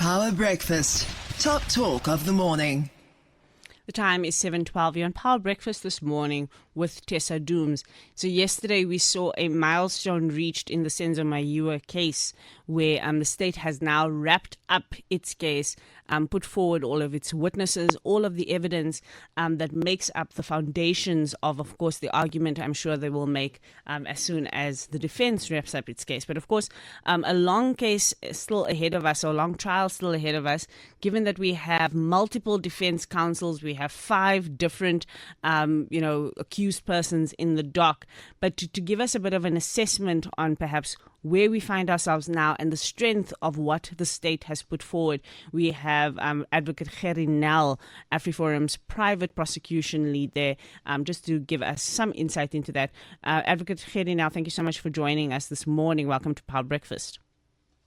Power Breakfast. Top talk of the morning. The time is 7:12. You're on Power Breakfast this morning with Tessa Dooms. So yesterday we saw a milestone reached in the Senzo Meyiwa case where the state has now wrapped up its case, put forward all of its witnesses, all of the evidence that makes up the foundations of course, the argument I'm sure they will make as soon as the defense wraps up its case. But of course, a long case is still ahead of us, or a long trial still ahead of us, given that we have multiple defense counsels, we have 5 different, accused persons in the dock. But to give us a bit of an assessment on perhaps where we find ourselves now and the strength of what the state has put forward, we have Adv Gerrie Nel, AfriForum's private prosecution lead there, just to give us some insight into that. Adv Gerrie Nel, thank you so much for joining us this morning. Welcome to Power Breakfast.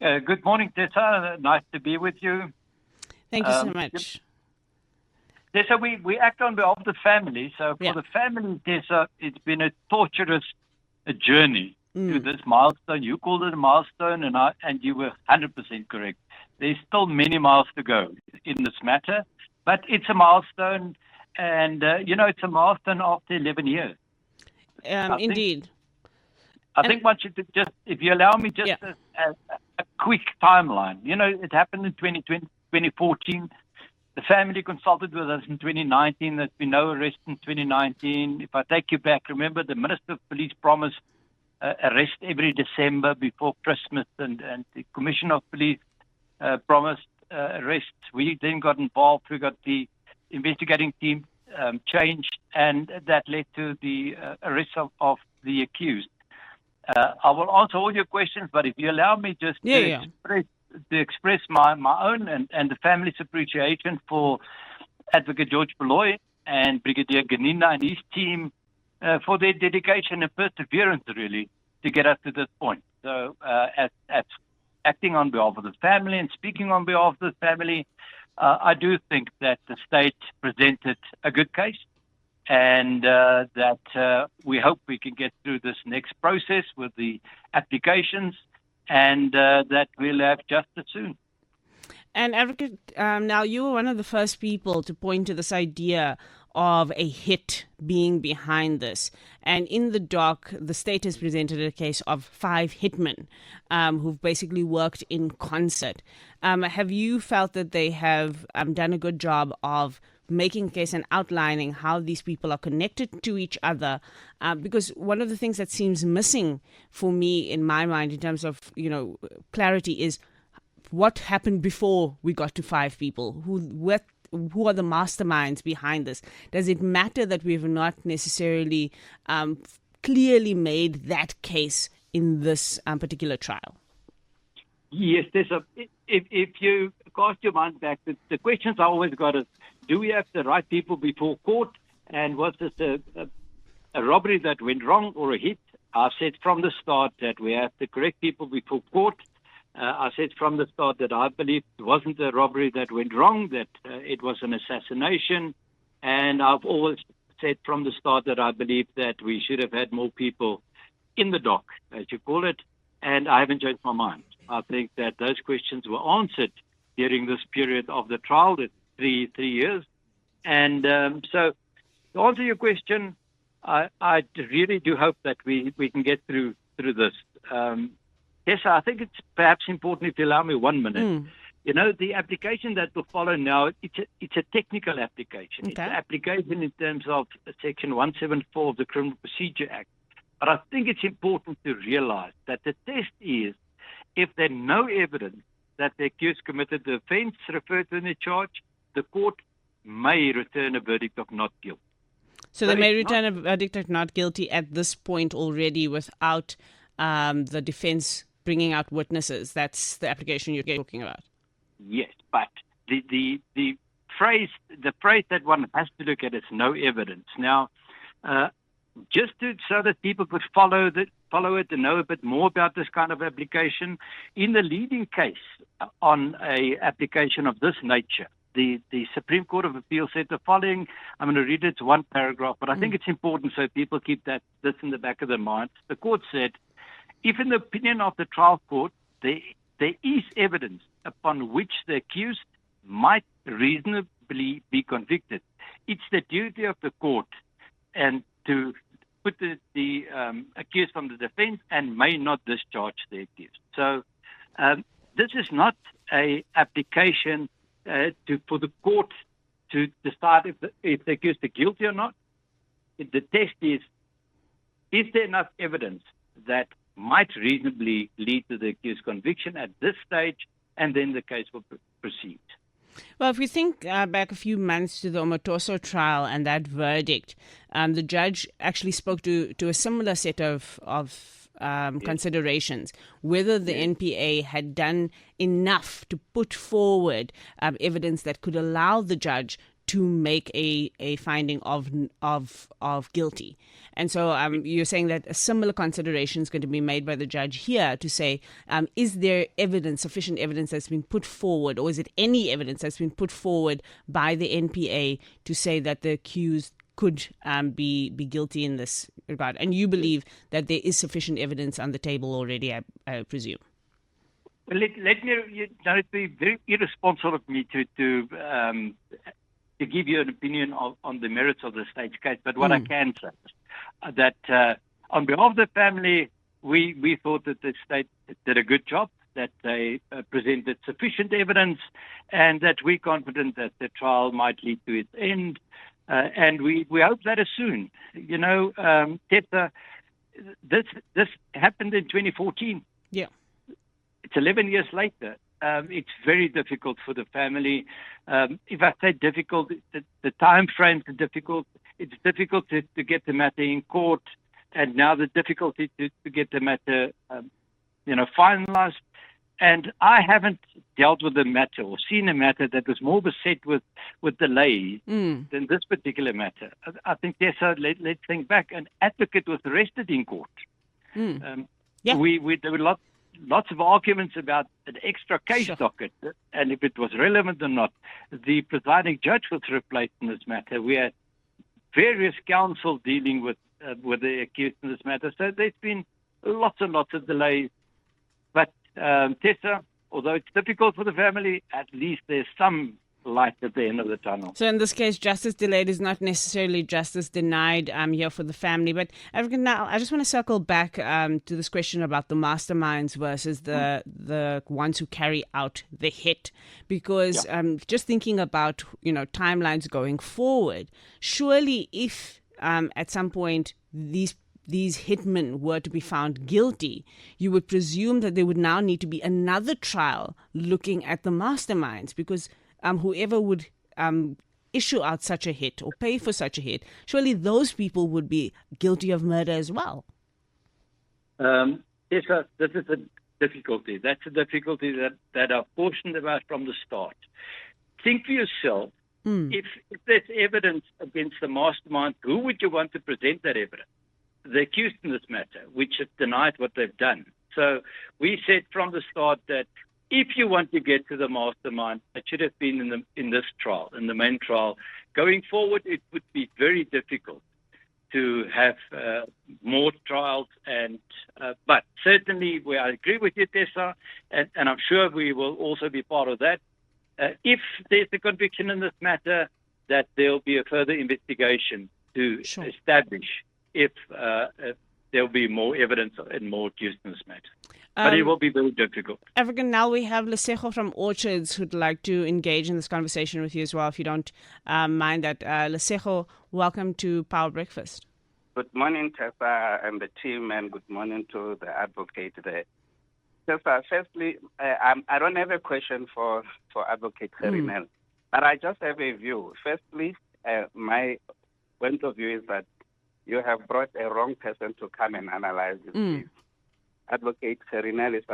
Good morning, Tessa. Nice to be with you. Thank you so much. Tessa, we act on behalf of the family. So for the family, Tessa, it's been a torturous journey to this milestone. You called it a milestone, and you were 100% correct. There's still many miles to go in this matter, but it's a milestone, and it's a milestone after 11 years. Indeed. I think one should just, if you allow me, just a quick timeline. It happened in 2014. The family consulted with us in 2019. There's been no arrest in 2019. If I take you back, remember the Minister of Police promised arrest every December before Christmas, and the Commissioner of Police promised arrests. We then got involved. We got the investigating team changed, and that led to the arrest of the accused. I will answer all your questions, but if you allow me just to express my own and the family's appreciation for Advocate George Belloy and Brigadier Ganina and his team for their dedication and perseverance, really, to get us to this point. So as acting on behalf of the family and speaking on behalf of the family, I do think that the state presented a good case, and that we hope we can get through this next process with the applications, and that we'll have justice soon. And Advocate, now you were one of the first people to point to this idea of a hit being behind this. And in the dock, the state has presented a case of 5 hitmen who've basically worked in concert. Have you felt that they have done a good job of making a case and outlining how these people are connected to each other? Because one of the things that seems missing for me in my mind in terms of, clarity is what happened before we got to 5 people? Who are the masterminds behind this? Does it matter that we've not necessarily clearly made that case in this particular trial? Yes, if you cast your mind back, the questions I always got is, do we have the right people before court? And was this a robbery that went wrong or a hit? I said from the start that we have the correct people before court. I said from the start that I believe it wasn't a robbery that went wrong, that it was an assassination. And I've always said from the start that I believe that we should have had more people in the dock, as you call it. And I haven't changed my mind. I think that those questions were answered during this period of the trial, the three years. And so to answer your question, I really do hope that we can get through this. Yes, I think it's perhaps important, if you allow me 1 minute. The application that will follow now, it's a technical application. Okay. It's an application in terms of Section 174 of the Criminal Procedure Act. But I think it's important to realize that the test is, if there's no evidence that the accused committed the offense referred to in the charge, the court may return a verdict of not guilty. So they may return a verdict of not guilty at this point already without the defense bringing out witnesses. That's the application you're talking about. Yes, but the phrase that one has to look at is no evidence. Now, just so that people could follow it and know a bit more about this kind of application, in the leading case on a application of this nature, the Supreme Court of Appeal said the following. I'm going to read it. It's 1 paragraph, but I think it's important so people keep this in the back of their minds. The court said, if in the opinion of the trial court, there is evidence upon which the accused might reasonably be convicted. It's the duty of the court and to put the accused from the defense and may not discharge the accused. So this is not a application for the court to decide if the accused is guilty or not. The test is there enough evidence that might reasonably lead to the accused's conviction at this stage, and then the case will proceed. Well, if we think back a few months to the Omotoso trial and that verdict, the judge actually spoke to a similar set of considerations, whether the NPA had done enough to put forward evidence that could allow the judge to make a finding of guilty. And so you're saying that a similar consideration is going to be made by the judge here to say, is there evidence, sufficient evidence that's been put forward, or is it any evidence that's been put forward by the NPA to say that the accused could be guilty in this regard? And you believe that there is sufficient evidence on the table already, I presume. Well, let me, it'd be very irresponsible of me to give you an opinion on the merits of the state's case, but what I can say is that on behalf of the family, we thought that the state did a good job, that they presented sufficient evidence, and that we're confident that the trial might lead to its end, and we hope that is soon. You know, Tessa, this happened in 2014. Yeah. It's 11 years later. It's very difficult for the family. If I say difficult, the time frames are difficult. It's difficult to get the matter in court, and now the difficulty to get the matter, finalized. And I haven't dealt with a matter or seen a matter that was more beset with delay than this particular matter. I think, Tessa, let's think back. An advocate was arrested in court. There were lots of arguments about an extra case docket and if it was relevant or not. The presiding judge was replaced in this matter. We had various counsel dealing with the accused in this matter. So there's been lots and lots of delays. But Tessa, although it's difficult for the family, at least there's some light at the end of the tunnel. So in this case, justice delayed is not necessarily justice denied here for the family. But now I just want to circle back to this question about the masterminds versus the ones who carry out the hit. Because just thinking about, timelines going forward, surely if at some point these hitmen were to be found guilty, you would presume that there would now need to be another trial looking at the masterminds, because whoever would issue out such a hit or pay for such a hit, surely those people would be guilty of murder as well. Yes, this is a difficulty. That's a difficulty that I've cautioned about from the start. Think for yourself, if there's evidence against the mastermind, who would you want to present that evidence? The accused in this matter, which have denied what they've done. So we said from the start that if you want to get to the mastermind, it should have been in this trial, in the main trial. Going forward, it would be very difficult to have more trials. But certainly, I agree with you, Tessa, and I'm sure we will also be part of that. If there's a conviction in this matter, that there will be a further investigation to establish if there will be more evidence and more accused in this matter. But it will be very difficult. African, now we have Lesego from Orchards who'd like to engage in this conversation with you as well, if you don't mind that. Lesego, welcome to Power Breakfast. Good morning, Tessa and the team, and good morning to the advocate there. Tessa, firstly, I don't have a question for Advocate Gerrie Nel, but I just have a view. Firstly, my point of view is that you have brought a wrong person to come and analyze this case. Advocate Gerrie Nel is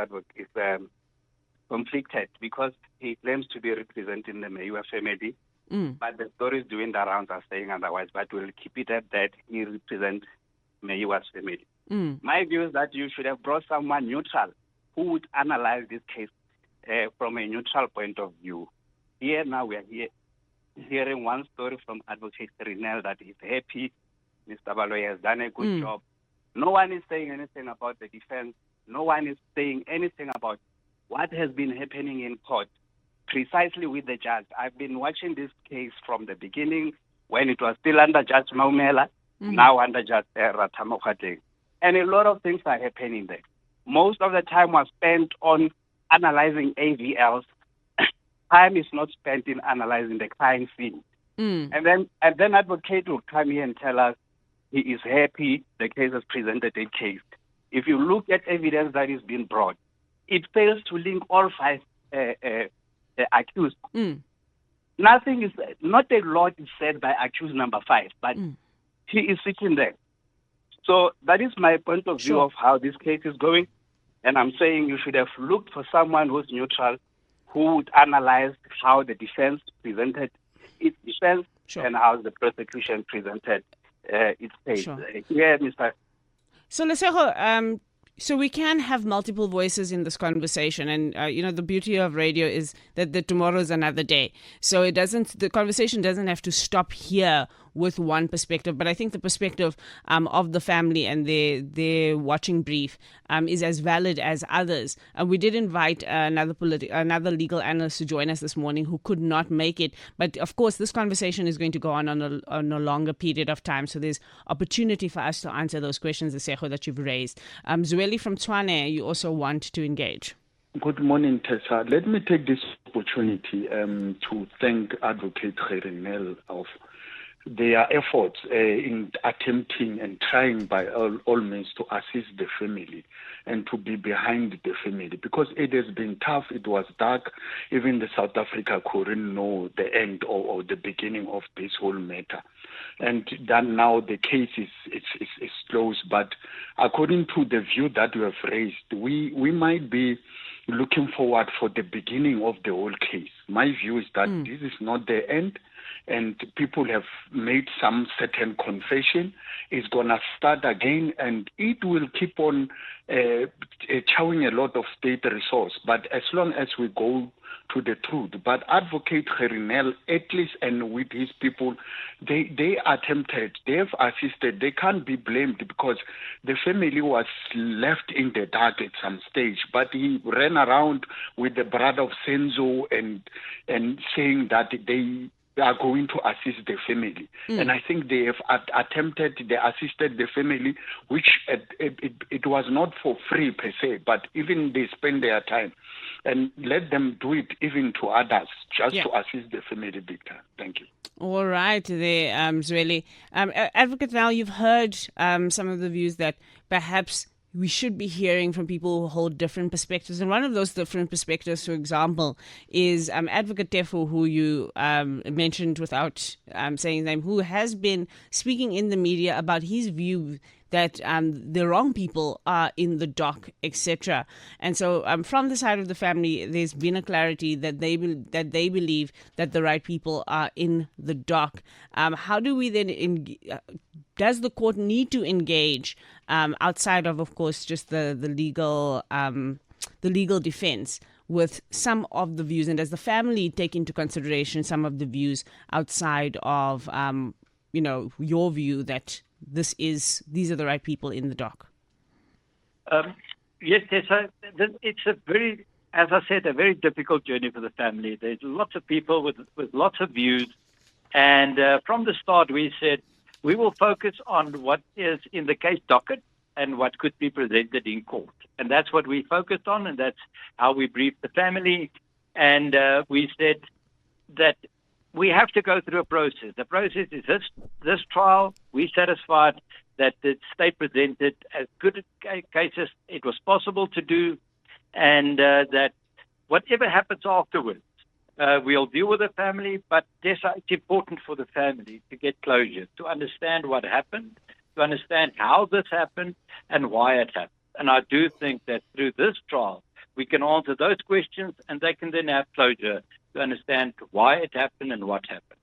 conflicted because he claims to be representing the Meyiwa family, but the stories doing the rounds are saying otherwise, but we'll keep it at that. He represents Meyiwa's family. My view is that you should have brought someone neutral who would analyze this case from a neutral point of view. Here now we are hearing one story from Advocate Gerrie Nel that he's happy. Mr. Baloyi has done a good job. No one is saying anything about the defense. No one is saying anything about what has been happening in court, precisely with the judge. I've been watching this case from the beginning when it was still under Judge Maumela, now under Judge Ratamokhateng. And a lot of things are happening there. Most of the time was spent on analyzing AVLs. Time is not spent in analyzing the crime scene. And then advocate will come here and tell us he is happy the case has presented a case. If you look at evidence that is being brought, it fails to link all 5 accused. Nothing is, not a lot is said by accused number 5, but he is sitting there. So that is my point of view of how this case is going. And I'm saying you should have looked for someone who's neutral, who would analyze how the defense presented its defense and how the prosecution presented its case. Yeah, Mr. So, Lesego, so we can have multiple voices in this conversation, and the beauty of radio is that tomorrow is another day. So the conversation doesn't have to stop here with one perspective. But I think the perspective of the family and their watching brief is as valid as others. We did invite another legal analyst to join us this morning who could not make it. But of course, this conversation is going to go on a longer period of time. So there's opportunity for us to answer those questions, Lesego, that you've raised. Zweli from Tshwane, you also want to engage. Good morning, Tessa. Let me take this opportunity to thank Advocate Gerrie Nel of their efforts in attempting and trying by all means to assist the family and to be behind the family, because it has been tough. It was dark. Even the South Africa couldn't know the end or the beginning of this whole matter. And then now the case is closed. But according to the view that we have raised, we might be looking forward for the beginning of the whole case. My view is that this is not the end, and people have made some certain confession. It's going to start again, and it will keep on chowing a lot of state resource. But as long as we go to the truth. But Advocate Gerrie Nel, at least, and with his people, they attempted, they have assisted. They can't be blamed because the family was left in the dark at some stage. But he ran around with the brother of Senzo and saying that they are going to assist the family. And I think they have attempted, they assisted the family, which it was not for free per se, but even they spend their time. And let them do it even to others, just to assist the family big time. Thank you. All right, there, Zweli. Advocate Nel, you've heard some of the views that perhaps we should be hearing from people who hold different perspectives. And one of those different perspectives, for example, is Advocate Tefu, who you mentioned without saying his name, who has been speaking in the media about his view that the wrong people are in the dock, etc. And so from the side of the family, there's been a clarity that they believe that the right people are in the dock. How do we then does the court need to engage outside of course, just the legal defense with some of the views, and does the family take into consideration some of the views outside of your view that these are the right people in the dock? Yes, Tessa, it's a very, as I said, a very difficult journey for the family. There's lots of people with lots of views, and from the start we said we will focus on what is in the case docket and what could be presented in court, and that's what we focused on, and that's how we briefed the family. And we said that we have to go through a process. The process is this trial. We satisfied that the state presented as good cases it was possible to do, and that whatever happens afterwards, we'll deal with the family. But it's important for the family to get closure, to understand what happened, to understand how this happened and why it happened. And I do think that through this trial, we can answer those questions, and they can then have closure to understand why it happened and what happened.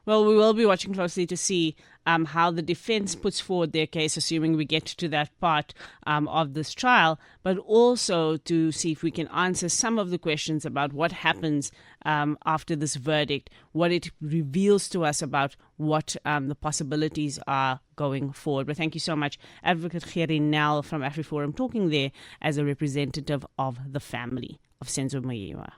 Well, we will be watching closely to see how the defense puts forward their case, assuming we get to that part of this trial, but also to see if we can answer some of the questions about what happens after this verdict, what it reveals to us about what the possibilities are going forward. But thank you so much, Advocate Gerrie Nel from AfriForum, talking there as a representative of the family. of Senzo Meyiwa.